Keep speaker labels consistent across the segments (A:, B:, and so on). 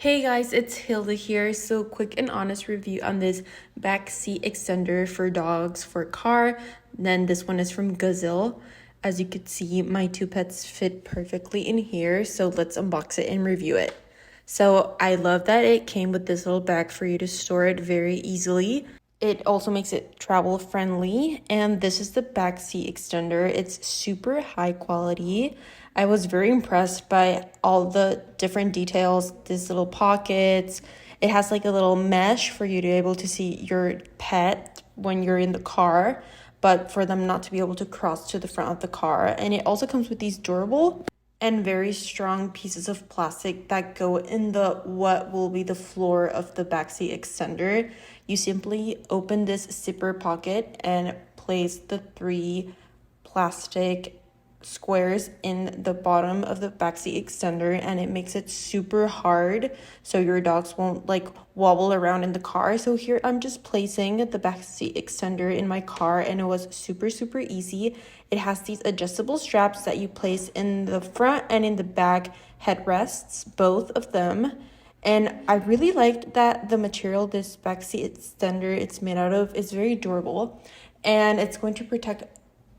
A: Hey guys, it's Hilda here. So quick and honest review on this back seat extender for dogs for a car. Then this one is from Gusil. As you could see, my two pets fit perfectly in here. So let's unbox it and review it. So I love that it came with this little bag for you to store it very easily. It also makes it travel friendly, and this is the back seat extender. It's super high quality. I was very impressed by all the different details, these little pockets. It has like a little mesh for you to be able to see your pet when you're in the car, but for them not to be able to cross to the front of the car. And it also comes with these durable and very strong pieces of plastic that go in the what will be the floor of the backseat extender. You simply open this zipper pocket and place the three plastic squares in the bottom of the backseat extender, and it makes it super hard so your dogs won't like wobble around in the car. So here I'm just placing the backseat extender in my car, and it was super easy. It has these adjustable straps that you place in the front and in the back headrests, both of them. And I really liked that the material this backseat extender it's made out of is very durable, and it's going to protect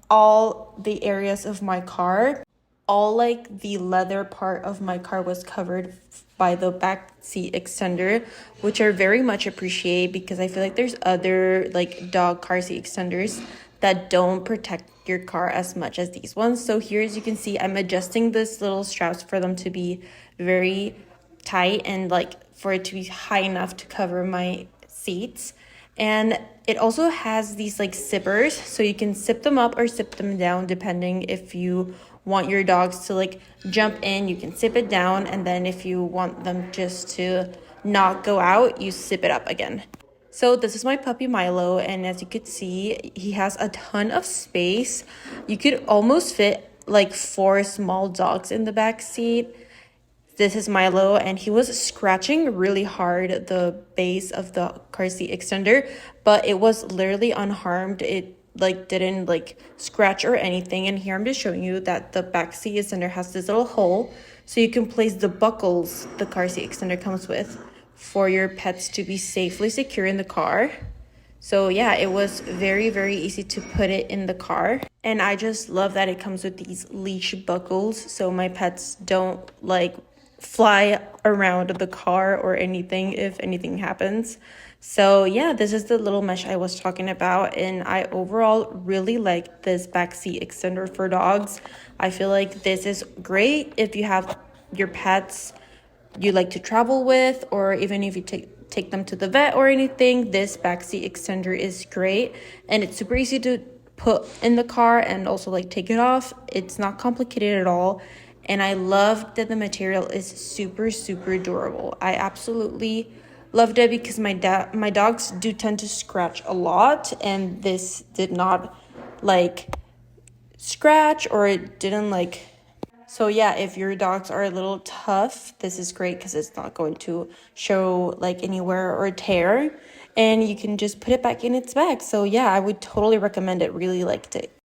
A: all the areas of my car. All like the leather part of my car was covered by the back seat extender, which I very much appreciate because I feel like there's other like dog car seat extenders that don't protect your car as much as these ones. So here, as you can see, I'm adjusting this little straps for them to be very tight and like for it to be high enough to cover my seats. And it also has these like zippers, so you can zip them up or zip them down depending if you want your dogs to like jump in, you can zip it down, and then if you want them just to not go out, you zip it up again. So this is my puppy Milo, and as you could see, he has a ton of space. You could almost fit like 4 small dogs in the back seat. This is Milo, and he was scratching really hard the base of the car seat extender, but it was literally unharmed. It like didn't like scratch or anything. And here I'm just showing you that the back seat extender has this little hole so you can place the buckles the car seat extender comes with for your pets to be safely secure in the car. So yeah, it was very easy to put it in the car. And I just love that it comes with these leash buckles so my pets don't like fly around the car or anything if anything happens. So yeah, this is the little mesh I was talking about, and I overall really like this backseat extender for dogs. I feel like this is great if you have your pets you like to travel with, or even if you take them to the vet or anything. This backseat extender is great, and it's super easy to put in the car and also like take it off. It's not complicated at all. And I love that the material is super durable. I absolutely loved it because my dogs do tend to scratch a lot, and this did not like scratch, or it didn't like. So yeah, if your dogs are a little tough, this is great because it's not going to show like anywhere or tear, and you can just put it back in its bag. So yeah, I would totally recommend it. Really liked it.